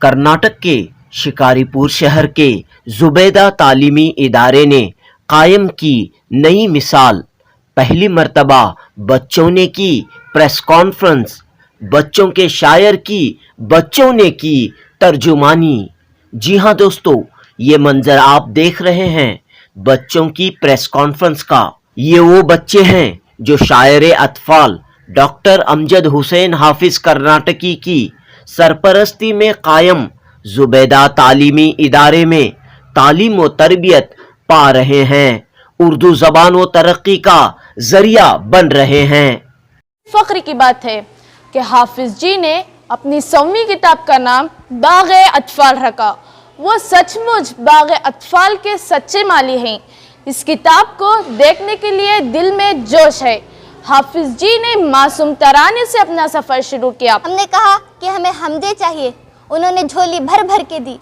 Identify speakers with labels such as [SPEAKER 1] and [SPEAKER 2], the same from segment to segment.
[SPEAKER 1] कर्नाटक के शिकारीपुर शहर के जुबैदा तालीमी इदारे ने कायम की नई मिसाल। पहली मर्तबा बच्चों ने की प्रेस कॉन्फ्रेंस, बच्चों के शायर की बच्चों ने की तर्जुमानी। जी हाँ दोस्तों, ये मंजर आप देख रहे हैं बच्चों की प्रेस कॉन्फ्रेंस का। ये वो बच्चे हैं जो शायर अतफाल डॉक्टर अमजद हुसैन हाफिज कर्नाटकी की सरपरस्ती में कायम जुबैदा तालीमी इदारे में तालीम व तरबियत पा रहे हैं, उर्दू ज़बान व तरक्की का जरिया बन रहे हैं।
[SPEAKER 2] फख्र की बात है कि हाफिज जी ने अपनी 100वीं किताब का नाम बाग़े अतफाल रखा। वो सचमुच बाग़े अतफाल के सच्चे माली हैं। इस किताब को देखने के लिए दिल में जोश है। हाफिज जी ने मासूम तराने से अपना सफ़र शुरू किया।
[SPEAKER 3] हमने कहा कि हमें हमदे चाहिए, उन्होंने झोली भर भर के दी।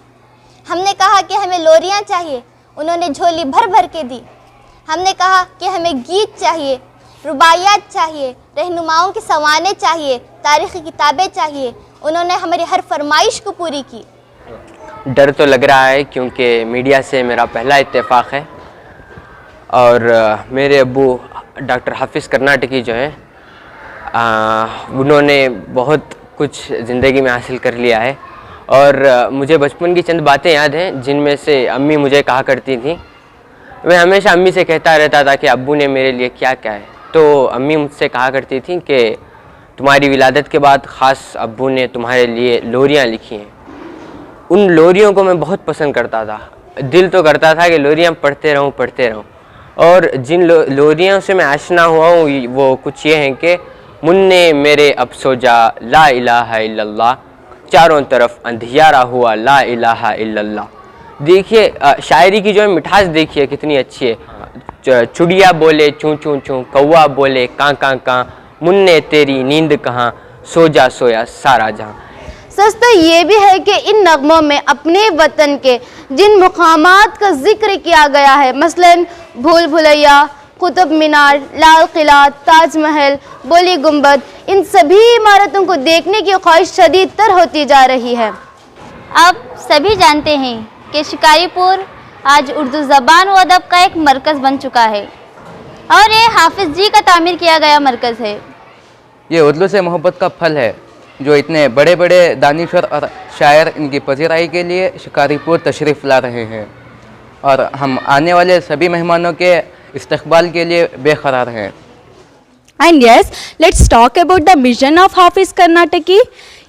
[SPEAKER 3] हमने कहा कि हमें लोरियां चाहिए, उन्होंने झोली भर भर के दी। हमने कहा कि हमें गीत चाहिए, रुबाइयात चाहिए, रहनुमाओं की सवानें चाहिए, तारीख़ी किताबें चाहिए, उन्होंने हमारी हर फरमाइश को पूरी की।
[SPEAKER 4] डर तो लग रहा है क्योंकि मीडिया से मेरा पहला इत्तेफाक है और मेरे अब्बू डॉक्टर हाफिज़ कर्नाटकी जो हैं उन्होंने बहुत कुछ ज़िंदगी में हासिल कर लिया है। और मुझे बचपन की चंद बातें याद हैं जिनमें से अम्मी मुझे कहा करती थी। मैं हमेशा अम्मी से कहता रहता था कि अब्बू ने मेरे लिए क्या क्या है। तो अम्मी मुझसे कहा करती थी कि तुम्हारी विलादत के बाद ख़ास अब्बू ने तुम्हारे लिए लोरियाँ लिखी हैं। उन लोरियों को मैं बहुत पसंद करता था। दिल तो करता था कि लोरियाँ पढ़ते रहूँ। और जिन लोरियों से मैं आशना हुआ हूँ वो कुछ ये हैं कि मुन्ने मेरे अब सो जा, ला इलाहा इल्लल्लाह, चारों तरफ अंधियारा हुआ, ला इलाहा इल्लल्लाह। देखिए शायरी की जो है मिठास देखिए कितनी अच्छी है। चुड़िया बोले चूँ चूँ चूँ, कौवा बोले काँ काँ काँ, मुन्ने तेरी नींद कहाँ, सो जा सोया सारा जहाँ।
[SPEAKER 2] सच तो ये भी है कि इन नगमों में अपने वतन के जिन मुकामात का जिक्र किया गया है, मसलन भूल भुलैया, कुतुब मीनार, लाल किला, ताजमहल, बोली गुंबद, इन सभी इमारतों को देखने की ख्वाहिश शदीद तर होती जा रही है।
[SPEAKER 3] आप सभी जानते हैं कि शिकारीपुर आज उर्दू ज़बान व अदब का एक मरकज़ बन चुका है और ये हाफिज़ जी का तामीर किया गया मरकज़ है।
[SPEAKER 5] ये उर्दू से मोहब्बत का फल है जो इतने बड़े बड़े दानिशवर और शायर इनकी पजीराई के लिए शिकारीपुर तशरीफ़ ला रहे हैं और हम आने वाले सभी मेहमानों के इस्तकबाल के लिए बेकरार हैं।
[SPEAKER 6] And yes, let's talk about the mission of हाफिज़ कर्नाटकी।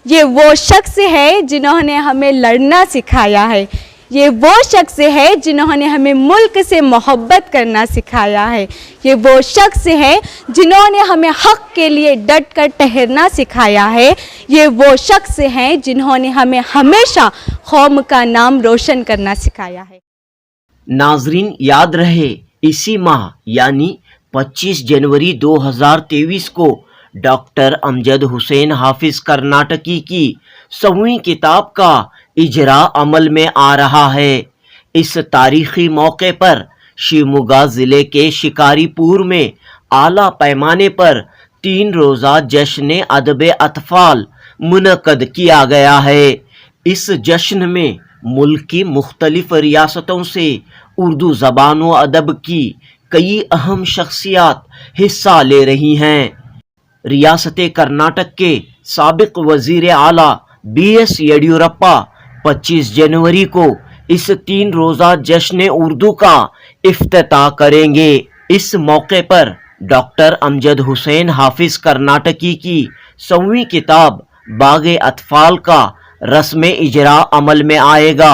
[SPEAKER 6] ये वो शख्स है जिन्होंने हमें लड़ना सिखाया है। ये वो शख्स है जिन्होंने हमें मुल्क से मोहब्बत करना सिखाया है। ये वो शख्स है जिन्होंने हमें हक़ के लिए डट कर ठहरना सिखाया है। ये वो शख्स हैं जिन्होंने हमें हमेशा कौम का नाम रोशन करना सिखाया है।
[SPEAKER 1] नाजरीन, याद रहे इसी माह यानी 25 जनवरी 2023 को डॉक्टर अमजद हुसैन हाफिज़ कर्नाटकी की 100वीं किताब का इजरा अमल में आ रहा है। इस तारीखी मौके पर शिवमोगा ज़िले के शिकारीपुर में आला पैमाने पर 3 रोज़ा जश्न अदब अतफाल मुनक़द किया गया है। इस जश्न में मुल्क की मुख्तलिफ रियासतों से उर्दू ज़बान व अदब की कई अहम शख्सियात हिस्सा ले रही हैं। रियासत कर्नाटक के साबिक वज़ीर आला BS येडियुरप्पा 25 जनवरी को इस 3 रोज़ा जश्न उर्दू का इफ्तिताह करेंगे। इस मौके पर डॉक्टर अमजद हुसैन हाफिज़ कर्नाटकी की 100वीं किताब बाग़े अतफाल का रस्म इजरा अमल में आएगा।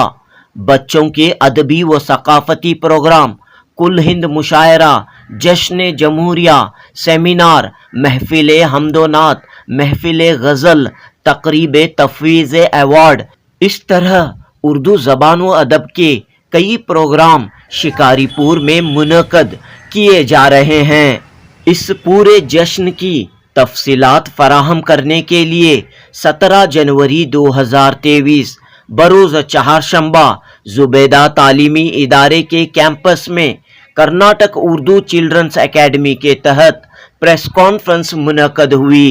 [SPEAKER 1] बच्चों के अदबी व सकाफ़ती प्रोग्राम, कुल हिंद मुशायरा, जश्न जमहूरिया, सेमिनार, महफिल हमदोनात, महफिल गज़ल, तकरीब तफवीज़ अवार्ड, इस तरह उर्दू ज़बान व अदब के कई प्रोग्राम शिकारीपुर में मुनक़द किए जा रहे हैं। इस पूरे जश्न की तफसीलात फराहम करने के लिए 17 जनवरी 2023 बरोज़ चहारशंबा जुबैदा तालीमी इदारे के कैंपस में कर्नाटक उर्दू चिल्ड्रंस एकेडमी के तहत प्रेस कॉन्फ्रेंस मुनक़द हुई।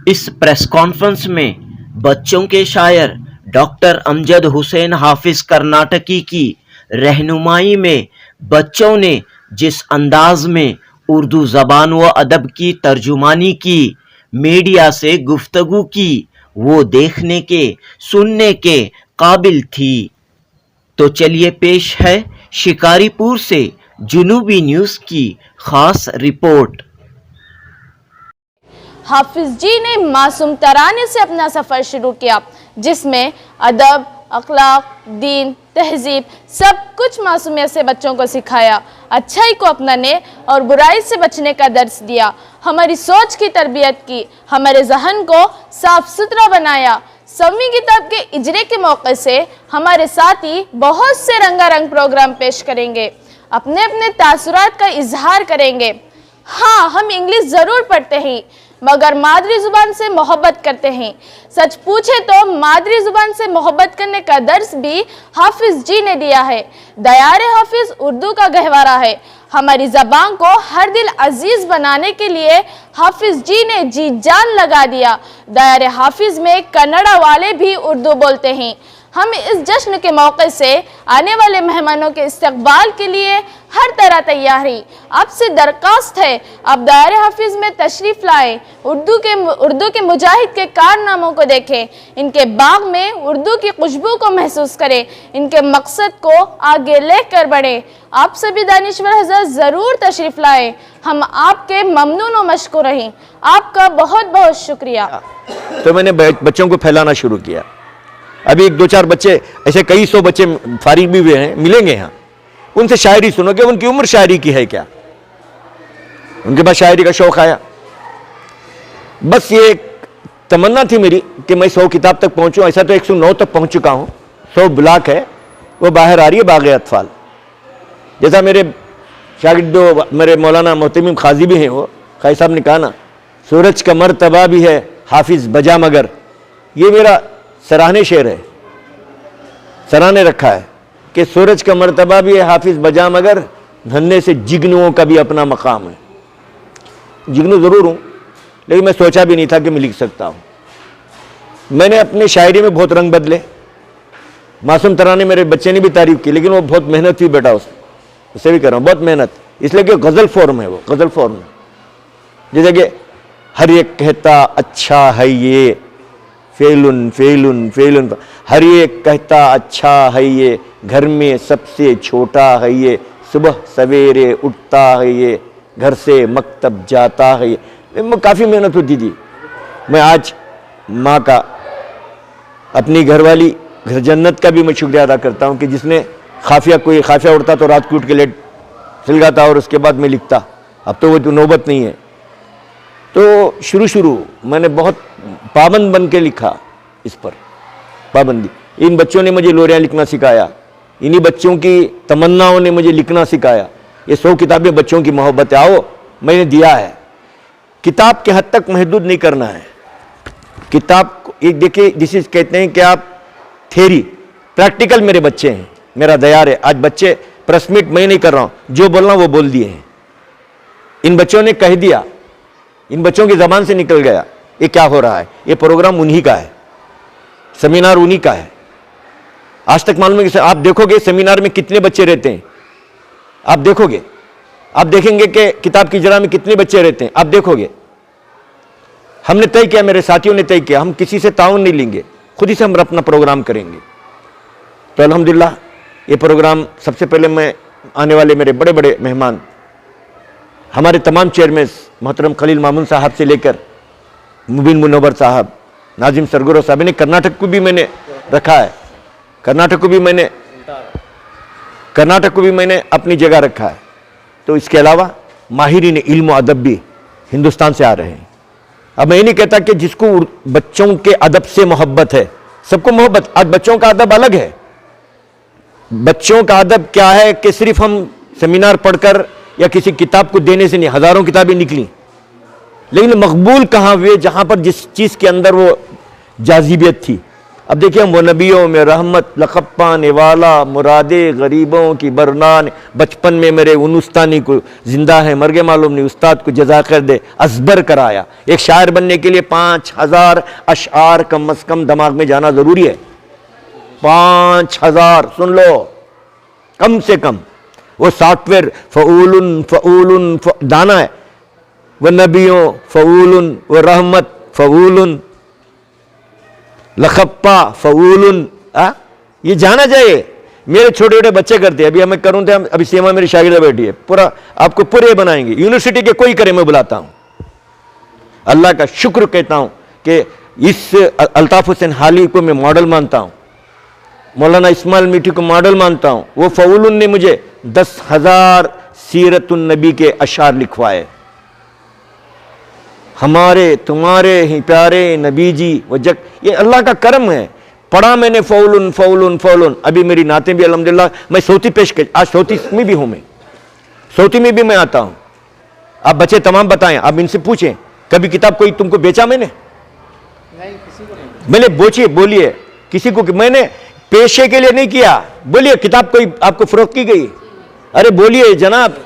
[SPEAKER 1] इस प्रेस कॉन्फ्रेंस में बच्चों के शायर डॉक्टर अमजद हुसैन हाफिज कर्नाटकी की रहनुमाई में बच्चों ने जिस अंदाज में उर्दू ज़बान व अदब की तर्जुमानी की, मीडिया से गुफ्तगू की, वो देखने के सुनने के काबिल थी। तो चलिए पेश है शिकारीपुर से जुनूबी न्यूज़ की खास रिपोर्ट।
[SPEAKER 2] हाफिज जी ने मासूम तराने से अपना सफ़र शुरू किया, जिसमें अदब, अखलाक, दीन, तहजीब सब कुछ मासूमियत से बच्चों को सिखाया, अच्छाई को अपनाने और बुराई से बचने का दर्स दिया, हमारी सोच की तरबियत की, हमारे जहन को साफ सुथरा बनाया। 7वीं किताब के इजरे के मौके से हमारे साथी बहुत से रंगारंग प्रोग्राम पेश करेंगे, अपने अपने तासुरात का इजहार करेंगे। हाँ, हम इंग्लिश ज़रूर पढ़ते हैं मगर मादरी ज़ुबान से मोहब्बत करते हैं। सच पूछे तो मादरी ज़ुबान से मोहब्बत करने का दर्स भी हाफिज़ जी ने दिया है। दयार हाफिज़ उर्दू का गहवारा है। हमारी ज़बान को हर दिल अजीज़ बनाने के लिए हाफिज़ जी ने जी जान लगा दिया। दयार हाफिज़ में कन्नड़ा वाले भी उर्दू बोलते हैं। हम इस जश्न के मौके से आने वाले मेहमानों के इस्तकबाल के लिए हर तरह तैयार हैं। आपसे दरख्वास्त है, आप दायरे हाफिज़ में तशरीफ़ लाएं, उर्दू के मुजाहिद के कारनामों को देखें, इनके बाग में उर्दू की खुशबू को महसूस करें, इनके मकसद को आगे लेकर बढ़ें। आप सभी दानिश्वर हज़रात ज़रूर तशरीफ़ लाएं। हम आपके ममनून व मशकूर हैं। आपका बहुत बहुत शुक्रिया।
[SPEAKER 7] तो मैंने बच्चों को फैलाना शुरू किया। अभी 1-2-4 बच्चे, ऐसे कई 100 बच्चे फारिग भी हुए हैं, मिलेंगे यहाँ, उनसे शायरी सुनोगे। उनकी उम्र शायरी की है क्या? उनके पास शायरी का शौक आया। बस ये एक तमन्ना थी मेरी कि मैं 100 किताब तक पहुंचूं। ऐसा तो 109 तक पहुंच चुका हूं। 100 ब्लॉक है, वो बाहर आ रही है बाग़े अतफाल। जैसा मेरे शागिर्द मेरे मौलाना मोहतमिम खाजी भी हैं, वो खाई साहब ने कहा ना, सूरज का मर्तबा भी है हाफिज बजा मगर। ये मेरा सराहने शेर है, सराहने रखा है कि सूरज का मर्तबा भी है हाफिज बजा मगर, धन्ने से जिग्नुओं का भी अपना मकाम है। जिग्नु ज़रूर हूँ, लेकिन मैं सोचा भी नहीं था कि मैं लिख सकता हूँ। मैंने अपनी शायरी में बहुत रंग बदले। मासूम तराने मेरे बच्चे ने भी तारीफ की, लेकिन वो बहुत मेहनत हुई बेटा, उससे भी कर रहा हूँ बहुत मेहनत, इसलिए कि गज़ल फॉर्म है, वो गज़ल फॉर्म है। जैसे कि हर एक कहता अच्छा है ये, फेलुन फेलुन फेलुन, हर एक कहता अच्छा है ये, घर में सबसे छोटा है ये, सुबह सवेरे उठता है ये, घर से मकतब जाता है ये। काफ़ी मेहनत होती थी। मैं आज माँ का, अपनी घरवाली घर जन्नत का भी मैं शुक्रिया अदा करता हूँ कि जिसने कोई खाफिया उड़ता तो रात को उठ के लेट सिलगाता और उसके बाद मैं लिखता। अब तो वो तो नौबत नहीं है। तो शुरू मैंने बहुत पाबंद बन के लिखा, इस पर पाबंदी। इन बच्चों ने मुझे लोरियाँ लिखना सिखाया, इन्हीं बच्चों की तमन्नाओं ने मुझे लिखना सिखाया। ये 100 किताबें बच्चों की मोहब्बत आओ मैंने दिया है। किताब के हद तक महदूद नहीं करना है। किताब को एक देखिए, जिसे कहते हैं कि आप थेरी प्रैक्टिकल मेरे बच्चे हैं, मेरा दयार है। आज बच्चे प्रेस मीट मैं नहीं कर रहा हूँ, जो बोलना वो बोल दिए हैं। इन बच्चों ने कह दिया, इन बच्चों की ज़बान से निकल गया ये क्या हो रहा है। ये प्रोग्राम उन्हीं का है, सेमिनार उन्हीं का है। आज तक मालूम है कि आप देखोगे सेमिनार में कितने बच्चे रहते हैं, आप देखोगे, आप देखेंगे कि किताब की इजरा में कितने बच्चे रहते हैं, आप देखोगे। हमने तय किया, मेरे साथियों ने तय किया, हम किसी से ताउन नहीं लेंगे, खुद ही से हम अपना प्रोग्राम करेंगे। तो अल्हम्दुलिल्लाह ये प्रोग्राम, सबसे पहले मैं आने वाले मेरे बड़े बड़े मेहमान, हमारे तमाम चेयरमैन मोहतरम खलील मामून साहब से लेकर मुबीन मुनव्वर साहब, नाजिम सरगुरो साहब, ने कर्नाटक को भी मैंने रखा है, कर्नाटक को भी मैंने अपनी जगह रखा है। तो इसके अलावा माहिरीन इल्म अदब भी हिंदुस्तान से आ रहे हैं। अब मैं ये नहीं कहता कि जिसको बच्चों के अदब से मोहब्बत है, सबको मोहब्बत, आज बच्चों का अदब अलग है। बच्चों का अदब क्या है कि सिर्फ हम सेमिनार पढ़कर या किसी किताब को देने से नहीं, हजारों किताबें निकली, लेकिन मकबूल कहाँ हुए जहाँ पर जिस चीज़ के अंदर वो जाजिबियत थी। अब देखिए, हम वो नबियों में रहमत लक़ब पाने वाला, मुरादे गरीबों की बरनान, बचपन में मेरे उन उस्तानी को जिंदा है मर गए मालूम नहीं, उस्ताद को जज़ा कर दे, अज़बर कराया। एक शायर बनने के लिए 5000 अशआर कम अज़ कम दिमाग में जाना ज़रूरी है। 5000, सुन लो, कम से कम। वो सॉफ्टवेयर फऊलुन दाना है, वो नबियों फऊलुन, वो रहमत फऊलुन, लखप्पा फऊलुन, ये जाना चाहिए। मेरे छोटे छोटे बच्चे करते हैं, अभी मैं करूँ थे, अभी सीमा मेरी शागिर्दा बैठी है, पूरा आपको पूरे बनाएंगे, यूनिवर्सिटी के कोई करे मैं बुलाता हूं। अल्लाह का शुक्र कहता हूं कि इस अल्ताफ हुसैन हाली को मैं मॉडल मानता हूं, मौलाना इस्माइल मीठी को मॉडल मानता हूं। वो फऊलुन ने मुझे 10,000 सीरतुन नबी के अशार लिखवाए। हमारे तुम्हारे ही प्यारे नबी जी वजक, ये अल्लाह का करम है। पढ़ा मैंने फौलुन फौलुन फौलुन। अभी मेरी नातें भी अल्हम्दुलिल्लाह, मैं सौती पेश कर, आज सौती में भी हूं, मैं सौती में भी मैं आता हूं। आप बच्चे तमाम बताएं, आप इनसे पूछें कभी किताब कोई तुमको बेचा मैंने? नहीं, किसी को नहीं। मैंने बोलिए किसी को, मैंने पेशे के लिए नहीं किया। बोलिए किताब कोई आपको फरोख्त की गई? अरे बोलिए जनाब।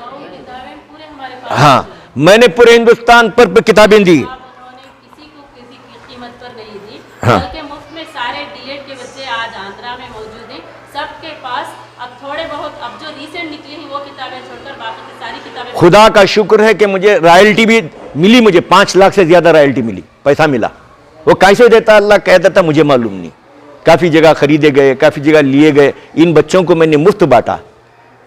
[SPEAKER 7] हाँ, मैंने पूरे हिंदुस्तान पर किताबें दी।
[SPEAKER 8] किसी को किसी की कीमत पर नहीं दी,
[SPEAKER 7] हाँ।
[SPEAKER 8] बल्कि मुफ्त में सारे डीएड के बच्चे आज आंध्रा में मौजूद हैं। सबके पास अब थोड़े बहुत, अब जो रिसेंट निकली हैं वो किताबें छोड़कर बाकी की सारी किताबें।
[SPEAKER 7] खुदा का शुक्र है कि मुझे रॉयल्टी भी मिली, मुझे 5 लाख से ज्यादा रॉयल्टी मिली, पैसा मिला। वो कैसे देता अल्लाह कह देता मुझे मालूम नहीं। काफी जगह खरीदे गए, काफी जगह लिए गए। इन बच्चों को मैंने मुफ्त बांटा।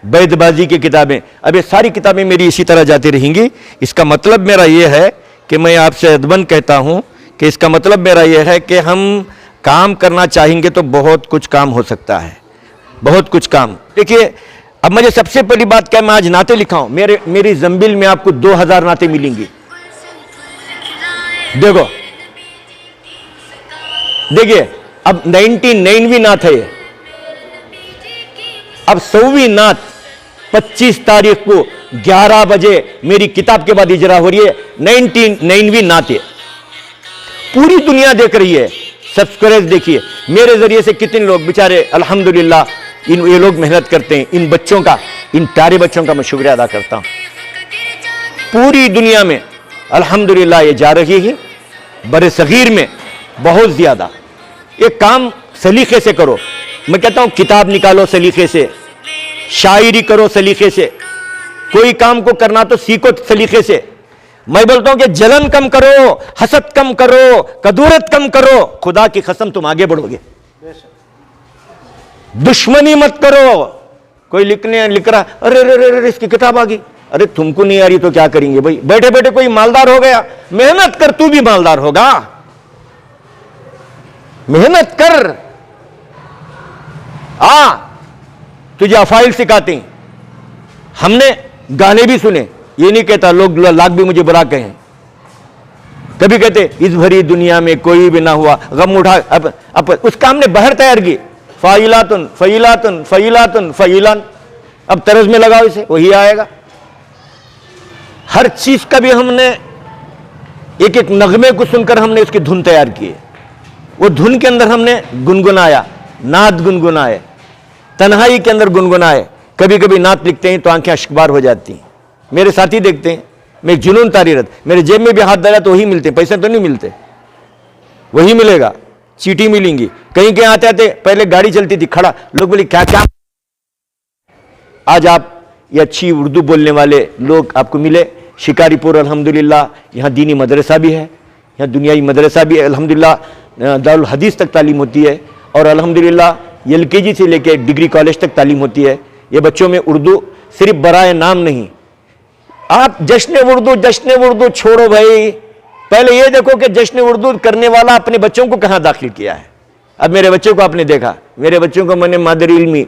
[SPEAKER 7] बैदबाजी की किताबें, अब ये सारी किताबें मेरी इसी तरह जाती रहेंगी। इसका मतलब मेरा यह है कि मैं आपसे अदबन कहता हूं कि इसका मतलब मेरा यह है कि हम काम करना चाहेंगे तो बहुत कुछ काम हो सकता है, बहुत कुछ काम। देखिए अब मुझे सबसे पहली बात क्या, मैं आज नाते लिखा हूं, मेरी जंबिल में आपको 2000 नाते मिलेंगी। देखो देखिए, अब 99वीं नात है, अब 100वीं नात 25 तारीख को 11 बजे मेरी किताब के बाद इजरा हो रही है। 99वीं नात है, पूरी दुनिया देख रही है। सब्सक्राइब देखिए मेरे जरिए से कितने लोग बेचारे अल्हम्दुलिल्लाह, ये लोग मेहनत करते हैं। इन बच्चों का, इन प्यारे बच्चों का मैं शुक्रिया अदा करता हूं। पूरी दुनिया में अल्हम्दुलिल्लाह ये जा रही है, बड़े सगीर में बहुत ज्यादा। एक काम सलीके से करो, मैं कहता हूं किताब निकालो सलीके से, शायरी करो सलीके से, कोई काम को करना तो सीखो सलीके से। मैं बोलता हूं कि जलन कम करो, हसद कम करो, कदूरत कम करो, खुदा की कसम तुम आगे बढ़ोगे। दुश्मनी मत करो। कोई लिख रहा, अरे अरे अरे इसकी किताब आ गई, अरे तुमको नहीं आ रही तो क्या करेंगे भाई। बैठे बैठे कोई मालदार हो गया, मेहनत कर, तू भी मालदार होगा। मेहनत कर, तुझे अफाइल सिखाते हैं। हमने गाने भी सुने, ये नहीं कहता लोग लाख भी मुझे बुरा कहें। कभी कहते इस भरी दुनिया में कोई भी ना हुआ गम उठा, अब उसका हमने बहर तैयार की, फाइलातुन फैलातुन फैलातुन फैलान। अब तरज में लगाओ इसे, वही आएगा। हर चीज का भी हमने एक एक नगमे को सुनकर हमने उसकी धुन तैयार की है। वो धुन के अंदर हमने गुनगुनाया, नात गुनगुनाए, तन्हाई के अंदर गुनगुनाए। कभी कभी नात लिखते हैं तो आंखें अश्कबार हो जाती हैं। मेरे साथी देखते हैं, मैं जुनून तारीरत, मेरे जेब में भी हाथ डाला तो वही मिलते, पैसे तो नहीं मिलते, वही मिलेगा, चीटी मिलेंगी। कहीं कहीं आते आते पहले गाड़ी चलती थी, खड़ा, लोग बोले क्या क्या। आज आप ये अच्छी उर्दू बोलने वाले लोग आपको मिले। शिकारीपुर अल्हम्दुलिल्लाह यहाँ दीनी मदरसा भी है, यहाँ दुनियाई मदरसा भी है अल्हम्दुलिल्लाह। दारुल हदीस तक तालीम होती है और अल्हम्दुलिल्लाह LKG से लेकर डिग्री कॉलेज तक तालीम होती है। ये बच्चों में उर्दू सिर्फ बराए नाम नहीं। आप जश्न उर्दू छोड़ो भाई, पहले ये देखो कि जश्न उर्दू करने वाला अपने बच्चों को कहाँ दाखिल किया है। अब मेरे बच्चों को आपने देखा, मेरे बच्चों को मैंने मादर इल्मी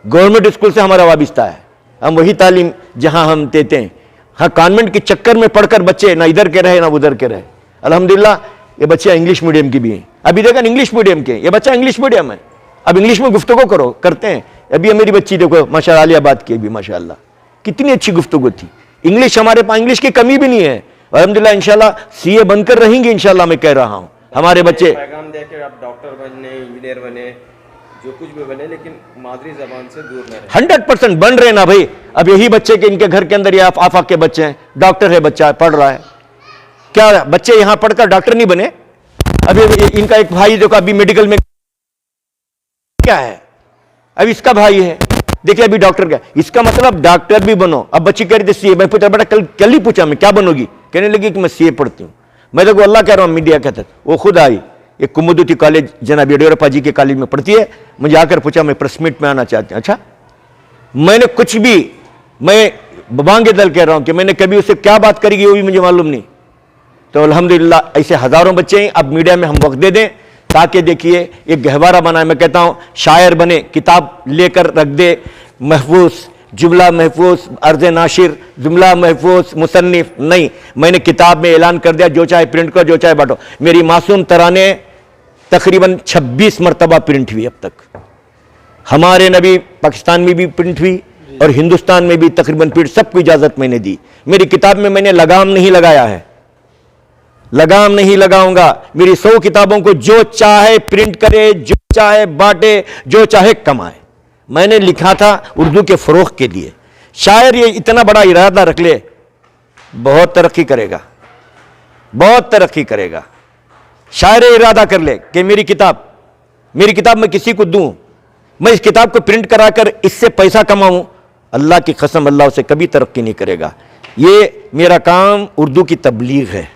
[SPEAKER 7] गवर्नमेंट स्कूल से हमारा वाबिस्ता है, हम वही तालीम जहां हम देते हैं। हाँ, कॉन्वेंट के चक्कर में पढ़कर बच्चे ना इधर के रहे ना उधर के रहे। अल्हम्दुलिल्लाह ये बच्चे इंग्लिश मीडियम की भी हैं। अभी देखा इंग्लिश मीडियम के, ये बच्चा इंग्लिश मीडियम है, अब इंग्लिश में गुफ्तगू करो, करते हैं। अभी मेरी बच्ची देखो माशाअल्लाह, आलियाबाद की भी माशाअल्लाह, कितनी अच्छी गुफ्तगू थी। इंग्लिश, हमारे पास इंग्लिश की कमी भी नहीं है। अल्हम्दुलिल्लाह इंशाल्लाह CA बनकर रहेंगे इंशाल्लाह, मैं कह रहा हूं। हमारे बच्चे
[SPEAKER 9] पैगाम दे के आप डॉक्टर बने, इंजीनियर बने, जो कुछ भी बने, लेकिन मादरी जबान से दूर न रहे।
[SPEAKER 7] 100% बन रहे ना भाई। अब यही बच्चे के इनके घर के अंदर ये आफाक के बच्चे हैं, डॉक्टर है बच्चा, पढ़ रहा है। क्या बच्चे यहां पढ़कर डॉक्टर नहीं बने? अभी इनका एक भाई जो अभी मेडिकल में क्या है? अब इसका भाई है, देखिए अभी डॉक्टर का, इसका मतलब डॉक्टर भी बनो। अब बच्ची कह रही थी सीए, मैं पूछा बेटा कल ही पूछा मैं क्या बनोगी, कहने लगी कि मैं सीए पढ़ती हूँ। मैं तो अल्लाह कह रहा हूँ मीडिया के तहत, वो खुद आई, एक कुमुदुती कॉलेज जनाब येडियुरप्पा जी के कॉलेज में पढ़ती है, मुझे आकर पूछा मैं प्रेस मीट में आना चाहती हूँ। अच्छा, मैंने कुछ भी, मैं बांगे दल कह रहा हूँ कि मैंने कभी उससे क्या बात करेगी वो भी मुझे मालूम नहीं। तो अल्हम्दुलिल्लाह ऐसे हजारों बच्चे हैं, अब मीडिया में हम वक्त दे दें ताकि देखिए एक गहवारा बनाए। मैं कहता हूँ शायर बने, किताब लेकर रख दे, महफूज जुमला महफूज, अर्ज नाशिर जुमला महफूज, मुसन्निफ नहीं। मैंने किताब में ऐलान कर दिया, जो चाहे प्रिंट करो, जो चाहे बांटो। मेरी मासूम तराने तकरीबन 26 मरतबा प्रिंट हुई अब तक। हमारे नबी पाकिस्तान में भी प्रिंट हुई और हिंदुस्तान में भी तकरीबन प्रिंट, सबको इजाजत मैंने दी। मेरी किताब में मैंने लगाम नहीं लगाया है, लगाम नहीं लगाऊंगा। मेरी 100 किताबों को जो चाहे प्रिंट करे, जो चाहे बांटे, जो चाहे कमाए। मैंने लिखा था उर्दू के फरोग के लिए। शायर ये इतना बड़ा इरादा रख ले, बहुत तरक्की करेगा, बहुत तरक्की करेगा। शायर इरादा कर ले कि मेरी किताब मैं किसी को दूं, मैं इस किताब को प्रिंट कराकर इससे पैसा कमाऊं, अल्लाह की कसम अल्लाह उसे कभी तरक्की नहीं करेगा। ये मेरा काम उर्दू की तबलीग है,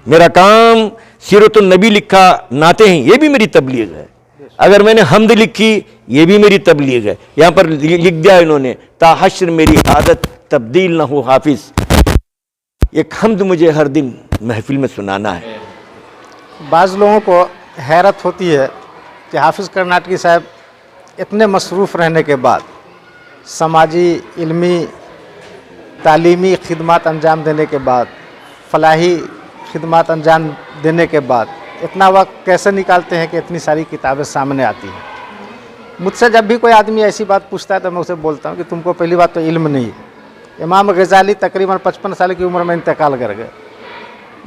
[SPEAKER 7] मेरा काम सीरतुन नबी लिखा, नाते हैं, ये भी मेरी तबलीग है। अगर मैंने हमद लिखी, ये भी मेरी तबलीग है। यहां पर लिख दिया इन्होंने, ताहश्र मेरी आदत तब्दील न हो हाफिज। एक हमद मुझे हर दिन महफिल में सुनाना है।
[SPEAKER 10] बाज़ लोगों को हैरत होती है कि हाफिज़ कर्नाटकी साहब इतने मसरूफ़ रहने के बाद, समाजी इल्मी तालीमी खिदमत अंजाम देने के बाद, फलाही खिदमत अंजाम देने के बाद इतना वक्त कैसे निकालते हैं कि इतनी सारी किताबें सामने आती हैं। मुझसे जब भी कोई आदमी ऐसी बात पूछता है तो मैं उसे बोलता हूँ कि तुमको पहली बात तो इल्म नहीं है। इमाम गज़ाली तकरीबन 55 साल की उम्र में इंतकाल कर गए।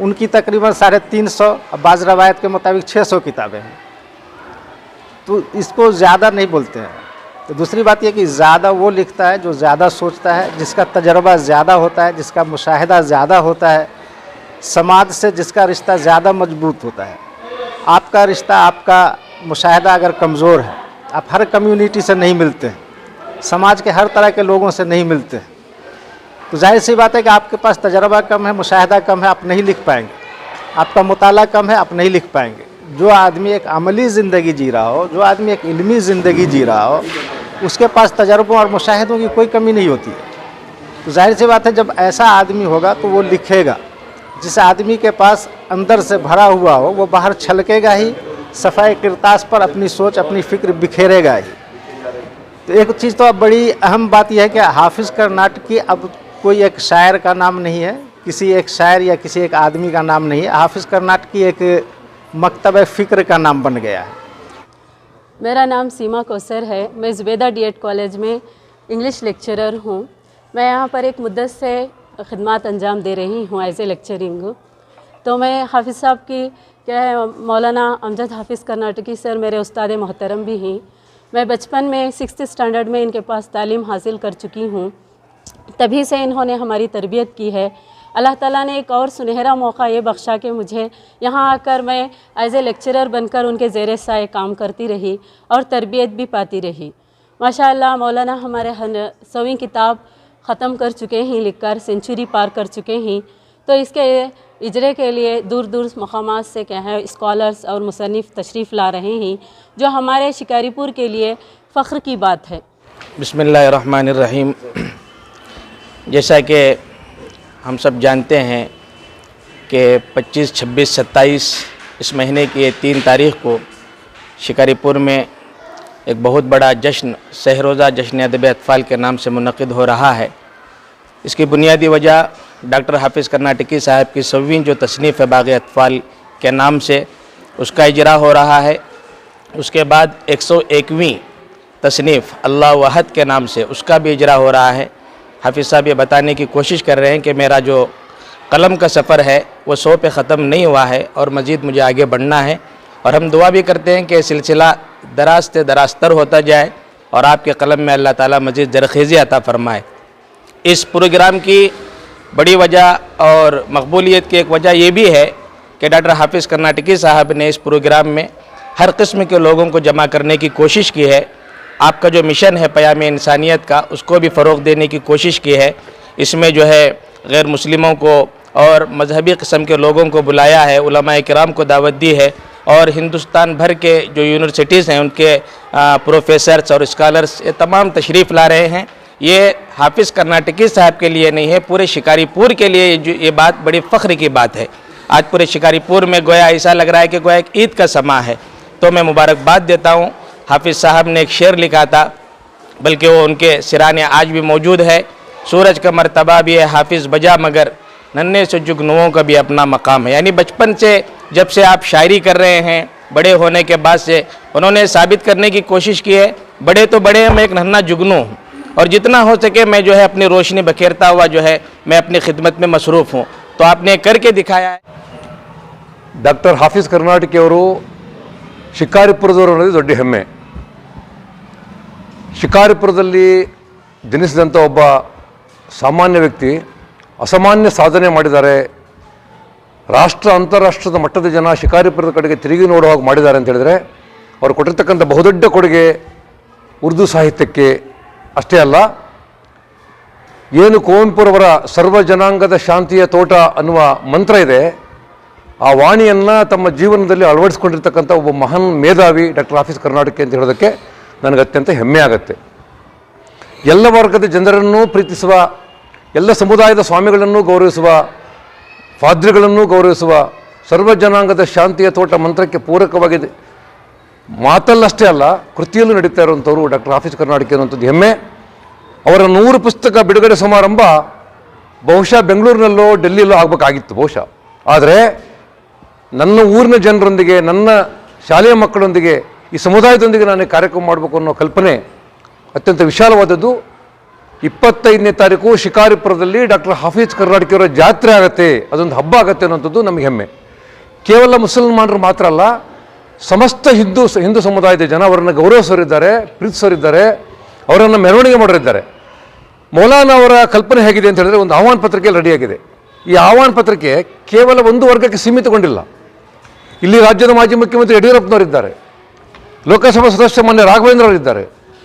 [SPEAKER 10] उनकी तकरीबन 350, बाज़ रवायत के मुताबिक 600 किताबें हैं। तो इसको ज़्यादा नहीं बोलते हैं। तो दूसरी बात यह कि ज़्यादा वो लिखता है जो ज़्यादा सोचता है, जिसका तजर्बा ज़्यादा होता है, जिसका मुशाहिदा ज़्यादा होता है, समाज से जिसका रिश्ता ज़्यादा मजबूत होता है। आपका रिश्ता, आपका मुशाहिदा अगर कमज़ोर है, आप हर कम्युनिटी से नहीं मिलते हैं, समाज के हर तरह के लोगों से नहीं मिलते हैं, तो जाहिर सी बात है कि आपके पास तजर्बा कम है, मुशाहिदा कम है, आप नहीं लिख पाएंगे। आपका मुताला कम है, आप नहीं लिख पाएंगे। जो आदमी एक अमली ज़िंदगी जी रहा हो, जो आदमी एक इल्मी ज़िंदगी जी रहा हो, उसके पास तजर्बों और मुशाहिदों की कोई कमी नहीं होती है। तो जाहिर सी बात है जब ऐसा आदमी होगा तो वो लिखेगा। जिस आदमी के पास अंदर से भरा हुआ हो वो बाहर छलकेगा ही, सफ़ाई किरतास पर अपनी सोच, अपनी फ़िक्र बिखेरेगा ही। तो एक चीज़ तो अब बड़ी अहम बात यह है कि हाफिज़ कर्नाटकी अब कोई एक शायर का नाम नहीं है, किसी एक शायर या किसी एक आदमी का नाम नहीं है। हाफिज़ कर्नाटकी एक मकतब फ़िक्र का नाम बन गया है।
[SPEAKER 8] मेरा नाम सीमा कौसर है। मैं ज़ुबैदा डीएड कॉलेज में इंग्लिश लेक्चरर हूँ। मैं यहाँ पर एक मुद्दत से खिदमत अंजाम दे रही हूँ एज ए लेक्चरिंग। तो मैं हाफिज़ साहब की क्या है, मौलाना अमजद हाफिज़ कर्नाटकी सर मेरे उस्ताद मोहतरम भी हैं। मैं बचपन में 6th स्टैंडर्ड में इनके पास तालीम हासिल कर चुकी हूँ, तभी से इन्होंने हमारी तरबियत की है। अल्लाह ताला ने एक और सुनहरा मौका ये बख्शा कि मुझे यहाँ आकर मैं एज ए लेक्चरर बनकर उनके ज़ेर साए काम करती रही और तरबियत भी पाती रही। माशाअल्लाह मौलाना हमारे 100वीं किताब ख़त्म कर चुके हैं, लिखकर सेंचुरी पार कर चुके हैं। तो इसके इजरे के लिए दूर दूर मकामात से क्या है स्कॉलर्स और मुसन्निफ़ तशरीफ़ ला रहे हैं, जो हमारे शिकारीपुर के लिए फ़ख्र की बात है।
[SPEAKER 11] बिस्मिल्लाहिर्रहमानिर्रहीम। जैसा कि हम सब जानते हैं कि 25, 26, 27 इस महीने की 3 तारीख़ को शिकारीपुर में एक बहुत बड़ा जश्न सहरोज़ा जश्न अदब अतफ़ाल के नाम से मुनक़िद हो रहा है। इसकी बुनियादी वजह डॉक्टर हाफिज़ कर्नाटकी साहब की 100वीं जो तसनीफ़ है बाग़ अतफ़ाल के नाम से, उसका इजरा हो रहा है। उसके बाद 101वीं तसनीफ़ अल्लाह वहद के नाम से उसका भी इजरा हो रहा है। हाफिज़ साहब ये बताने की कोशिश कर रहे हैं कि मेरा जो कलम का सफ़र है वो 100 पे ख़त्म नहीं हुआ है और मज़ीद मुझे आगे बढ़ना है। और हम दुआ भी करते हैं कि सिलसिला दराज से दराज़तर होता जाए और आपके कलम में अल्लाह ताला मज़ीद ज़रख़ेज़ी अता फ़रमाए। इस प्रोग्राम की बड़ी वजह और मकबूलियत की एक वजह ये भी है कि डॉक्टर हाफिज़ कर्नाटकी साहब ने इस प्रोग्राम में हर किस्म के लोगों को जमा करने की कोशिश की है। आपका जो मिशन है पयाम इंसानियत का, उसको भी फ़रोग़ देने की कोशिश की है। इसमें जो है गैर मुस्लिमों को और मजहबी किस्म के लोगों को बुलाया है, उलमाए किराम को दावत दी है, और हिंदुस्तान भर के जो यूनिवर्सिटीज़ हैं उनके प्रोफेसर्स और स्कॉलर्स ये तमाम तशरीफ़ ला रहे हैं। ये हाफिज़ कर्नाटकी साहब के लिए नहीं है, पूरे शिकारीपुर के लिए ये बात बड़ी फ़ख्र की बात है। आज पूरे शिकारीपुर में गोया ऐसा लग रहा है कि गोया एक ईद का समा है। तो मैं मुबारकबाद देता हूँ। हाफिज़ साहब ने एक शेर लिखा था, बल्कि वो उनके सिराने आज भी मौजूद है। सूरज का मर्तबा भी है हाफिज़ बजा, मगर नन्हे से जुगनुओं का भी अपना मकाम है। यानी बचपन से जब से आप शायरी कर रहे हैं, बड़े होने के बाद से उन्होंने साबित करने की कोशिश की है, बड़े तो बड़े हैं, मैं एक नन्हा जुगनू हूँ, और जितना हो सके मैं जो है अपनी रोशनी बखेरता हुआ जो है मैं अपनी खिदमत में मसरूफ़ हूँ। तो आपने करके दिखाया है।
[SPEAKER 12] ಡಾಕ್ಟರ್ ಹಾಫಿಜ್ ಕರ್ನಾಟಕಿಯವರು ಶಿಕಾರಿಪುರದವರು ಅನ್ನೋದು ದೊಡ್ಡ ಹೆಮ್ಮೆ. ಶಿಕಾರಿಪುರದಲ್ಲಿ ಜನಿಸಿದಂಥ ಒಬ್ಬ ಸಾಮಾನ್ಯ ವ್ಯಕ್ತಿ ಅಸಾಮಾನ್ಯ ಸಾಧನೆ ಮಾಡಿದ್ದಾರೆ. ರಾಷ್ಟ್ರ ಅಂತಾರಾಷ್ಟ್ರದ ಮಟ್ಟದ ಜನ ಶಿಕಾರಿಪುರದ ಕಡೆಗೆ ತಿರುಗಿ ನೋಡುವಾಗ ಮಾಡಿದ್ದಾರೆ ಅಂತ ಹೇಳಿದರೆ ಅವರು ಕೊಟ್ಟಿರ್ತಕ್ಕಂಥ ಬಹುದೊಡ್ಡ ಕೊಡುಗೆ ಉರ್ದು ಸಾಹಿತ್ಯಕ್ಕೆ ಅಷ್ಟೇ ಅಲ್ಲ, ಏನು ಕುವೆಂಪುರವರ ಸರ್ವ ಜನಾಂಗದ ಶಾಂತಿಯ ತೋಟ ಅನ್ನುವ ಮಂತ್ರ ಇದೆ, ಆ ವಾಣಿಯನ್ನು ತಮ್ಮ ಜೀವನದಲ್ಲಿ ಅಳವಡಿಸ್ಕೊಂಡಿರ್ತಕ್ಕಂಥ ಒಬ್ಬ ಮಹಾನ್ ಮೇಧಾವಿ ಡಾಕ್ಟರ್ ಹಾಫಿಜ್ ಕರ್ನಾಟಕಿ ಅಂತ ಹೇಳೋದಕ್ಕೆ ನನಗೆ ಅತ್ಯಂತ ಹೆಮ್ಮೆ ಆಗುತ್ತೆ. ಎಲ್ಲ ವರ್ಗದ ಜನರನ್ನು ಪ್ರೀತಿಸುವ, ಎಲ್ಲ ಸಮುದಾಯದ ಸ್ವಾಮಿಗಳನ್ನು ಗೌರವಿಸುವ, ಫಾದ್ರಿಗಳನ್ನು ಗೌರವಿಸುವ, ಸರ್ವ ಜನಾಂಗದ ಶಾಂತಿಯ ತೋಟ ಮಂತ್ರಕ್ಕೆ ಪೂರಕವಾಗಿದೆ. ಮಾತಲ್ಲಷ್ಟೇ ಅಲ್ಲ, ಕೃತಿಯಲ್ಲೂ ನಡೀತಾ ಇರುವಂಥವ್ರು ಡಾಕ್ಟರ್ ಹಾಫಿಜ್ ಕರ್ನಾಟಕಿ ಅನ್ನುವಂಥದ್ದು ಹೆಮ್ಮೆ. ಅವರ 100 ಪುಸ್ತಕ ಬಿಡುಗಡೆ ಸಮಾರಂಭ ಬಹುಶಃ ಬೆಂಗಳೂರಿನಲ್ಲೋ ಡೆಲ್ಲಿಯಲ್ಲೋ ಆಗಬೇಕಾಗಿತ್ತು ಬಹುಶಃ. ಆದರೆ ನನ್ನ ಊರಿನ ಜನರೊಂದಿಗೆ, ನನ್ನ ಶಾಲೆಯ ಮಕ್ಕಳೊಂದಿಗೆ, ಈ ಸಮುದಾಯದೊಂದಿಗೆ ನಾನು ಕಾರ್ಯಕ್ರಮ ಮಾಡಬೇಕು ಅನ್ನೋ ಕಲ್ಪನೆ ಅತ್ಯಂತ ವಿಶಾಲವಾದದ್ದು. 25ನೇ ತಾರೀಕು ಶಿಕಾರಿಪುರದಲ್ಲಿ ಡಾಕ್ಟರ್ ಹಾಫಿಜ್ ಕರ್ನಾಟಕಿಯವರ ಜಾತ್ರೆ ಆಗುತ್ತೆ, ಅದೊಂದು ಹಬ್ಬ ಆಗುತ್ತೆ ಅನ್ನೋಂಥದ್ದು ನಮಗೆ ಹೆಮ್ಮೆ. ಕೇವಲ ಮುಸಲ್ಮಾನರು ಮಾತ್ರ ಅಲ್ಲ, ಸಮಸ್ತ ಹಿಂದೂ ಸಮುದಾಯದ ಜನ ಅವರನ್ನು ಗೌರವಿಸೋರಿದ್ದಾರೆ, ಪ್ರೀತಿಸೋರಿದ್ದಾರೆ, ಅವರನ್ನು ಮೆರವಣಿಗೆ ಮಾಡೋರಿದ್ದಾರೆ. ಮೌಲಾನಾ ಅವರ ಕಲ್ಪನೆ ಹೇಗಿದೆ ಅಂತ ಹೇಳಿದ್ರೆ ಒಂದು ಆಹ್ವಾನ ಪತ್ರಿಕೆಯಲ್ಲಿ ರೆಡಿಯಾಗಿದೆ. ಈ ಆಹ್ವಾನ ಪತ್ರಿಕೆ ಕೇವಲ ಒಂದು ವರ್ಗಕ್ಕೆ ಸೀಮಿತಗೊಂಡಿಲ್ಲ. ಇಲ್ಲಿ ರಾಜ್ಯದ ಮಾಜಿ ಮುಖ್ಯಮಂತ್ರಿ ಯಡಿಯೂರಪ್ಪನವರಿದ್ದಾರೆ, ಲೋಕಸಭಾ ಸದಸ್ಯ ಮಾನ್ಯ ರಾಘವೇಂದ್ರ ಅವರಿದ್ದಾರೆ,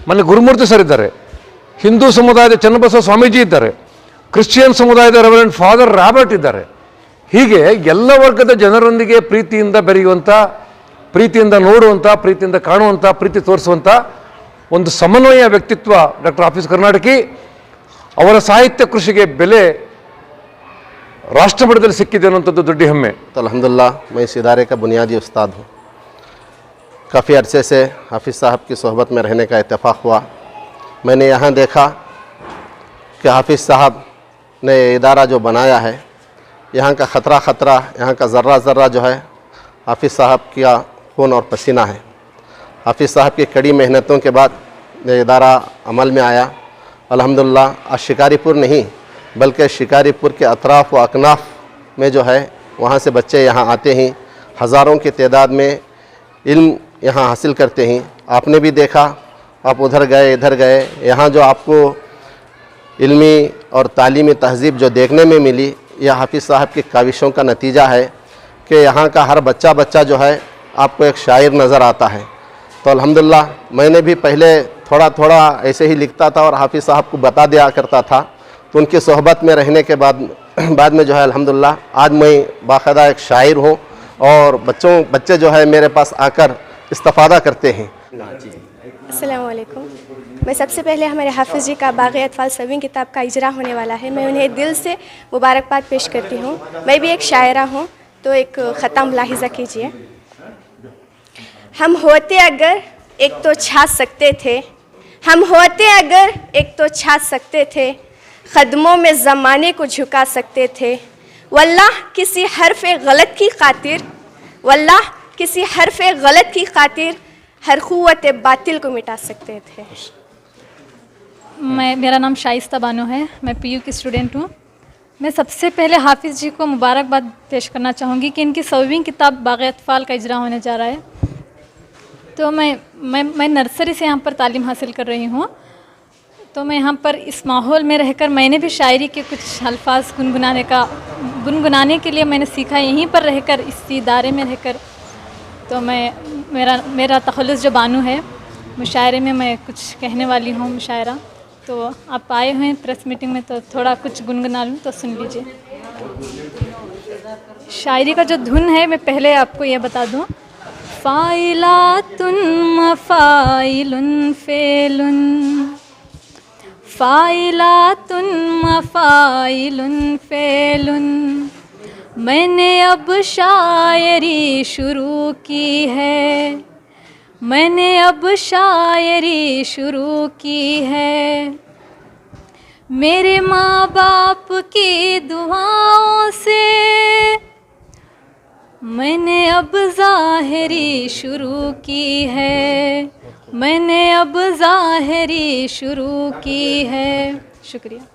[SPEAKER 12] ಮಾನ್ಯ ಗುರುಮೂರ್ತಿ ಸರ್ ಇದ್ದಾರೆ, ಹಿಂದೂ ಸಮುದಾಯದ ಚನ್ನಬಸವ ಸ್ವಾಮೀಜಿ ಇದ್ದಾರೆ, ಕ್ರಿಶ್ಚಿಯನ್ ಸಮುದಾಯದ ರೆವರೆಂಡ್ ಫಾದರ್ ರಾಬರ್ಟ್ ಇದ್ದಾರೆ. ಹೀಗೆ ಎಲ್ಲ ವರ್ಗದ ಜನರೊಂದಿಗೆ ಪ್ರೀತಿಯಿಂದ ಬೆರೆಯುವಂಥ, ಪ್ರೀತಿಯಿಂದ ನೋಡುವಂಥ, ಪ್ರೀತಿಯಿಂದ ಕಾಣುವಂಥ, ಪ್ರೀತಿ ತೋರಿಸುವಂಥ ಒಂದು ಸಮನ್ವಯ ವ್ಯಕ್ತಿತ್ವ ಡಾಕ್ಟರ್ ಹಾಫಿಜ್ ಕರ್ನಾಟಕಿ. ಅವರ ಸಾಹಿತ್ಯ ಕೃಷಿಗೆ ಬೆಲೆ राष्ट्र मಟ್ಟದಲ್ಲಿ ಸಿಕ್ಕಿದೆ ಅನ್ನುವಂಥದ್ದು ದೊಡ್ಡ ಹೆಮ್ಮೆ.
[SPEAKER 13] अल्हम्दुलिल्लाह मैं इस इदारे का बुनियादी उस्ताद हूँ. काफ़ी अरसे से हाफिज़ साहब की सोहबत में रहने का इत्तेफाक हुआ. मैंने यहाँ देखा कि हाफिज़ साहब ने इदारा जो बनाया है, यहाँ का ख़तरा यहाँ का ज़र्रा जो है हाफिज़ साहब का खून और पसीना है. हाफिज़ साहब की कड़ी मेहनतों के बाद ये इदारा अमल में आया. अल्हम्दुलिल्लाह आज शिकारीपुर नहीं बल्कि शिकारीपुर के अतराफ़ व अकनाफ में जो है वहाँ से बच्चे यहाँ आते हैं, हज़ारों की तादाद में इल्म यहाँ हासिल करते हैं. आपने भी देखा, आप उधर गए इधर गए, यहाँ जो आपको इल्मी और तालीमी तहज़ीब जो देखने में मिली, यह हाफिज़ साहब की काविशों का नतीजा है कि यहाँ का हर बच्चा जो है आपको एक शायर नज़र आता है. तो अल्हम्दुलिल्लाह मैंने भी पहले थोड़ा ऐसे ही लिखता था और हाफिज़ साहब को बता दिया करता था. तो उनकी सोहबत में रहने के बाद में जो है अल्हम्दुलिल्लाह आज मैं बाकायदा एक शायर हूँ और बच्चे जो है मेरे पास आकर इस्तिफ़ादा करते हैं.
[SPEAKER 14] अस्सलाम वालेकुम. मैं सबसे पहले हमारे हाफिज़ जी का बाग़ अतफ़ाल 7वीं किताब का इजरा होने वाला है, मैं उन्हें दिल से मुबारकबाद पेश करती हूँ. मैं भी एक शायरा हूँ, तो एक ख़ता मुलाहिज़ा कीजिए. हम होते अगर एक तो छा सकते थे, हम होते अगर एक तो छा सकते थे, क़दमों में ज़माने को झुका सकते थे. वल्लाह किसी हर्फ़ गलत की खातिर, वल्लाह किसी हर्फ़ गलत की खातिर हर क़ुव्वत बातिल को मिटा सकते थे.
[SPEAKER 15] मेरा नाम शाइस्ता बानो है, मैं पीयू की स्टूडेंट हूँ. मैं सबसे पहले हाफिज़ जी को मुबारकबाद पेश करना चाहूँगी कि इनकी 7वीं किताब बाग़ अतफ़ाल का इजरा होने जा रहा है. तो मैं नर्सरी से यहाँ पर तालीम हासिल कर रही हूँ. तो मैं यहाँ पर इस माहौल में रहकर मैंने भी शायरी के कुछ अल्फाज गुनगुनाने के लिए मैंने सीखा यहीं पर रहकर, इस इदारे में रहकर. तो मेरा तखल्लुस जो बानू है, मुशायरे में मैं कुछ कहने वाली हूँ मुशायरा। तो आप आए हुए हैं प्रेस मीटिंग में, तो थोड़ा कुछ गुनगुना लूँ, तो सुन लीजिए। शायरी का जो धुन है मैं पहले आपको ये बता दूँ। फ़ाइलातुन मफ़ाइलुन फ़ेलुन, फ़ाइलातुन मफ़ाइलुन फ़ेलुन, मैंने अब शायरी शुरू की है, मैंने अब शायरी शुरू की है। मेरे माँ बाप की दुआओं से मैंने अब ज़ाहिरी शुरू की है, मैंने अब ज़ाहिरी शुरू की है। शुक्रिया।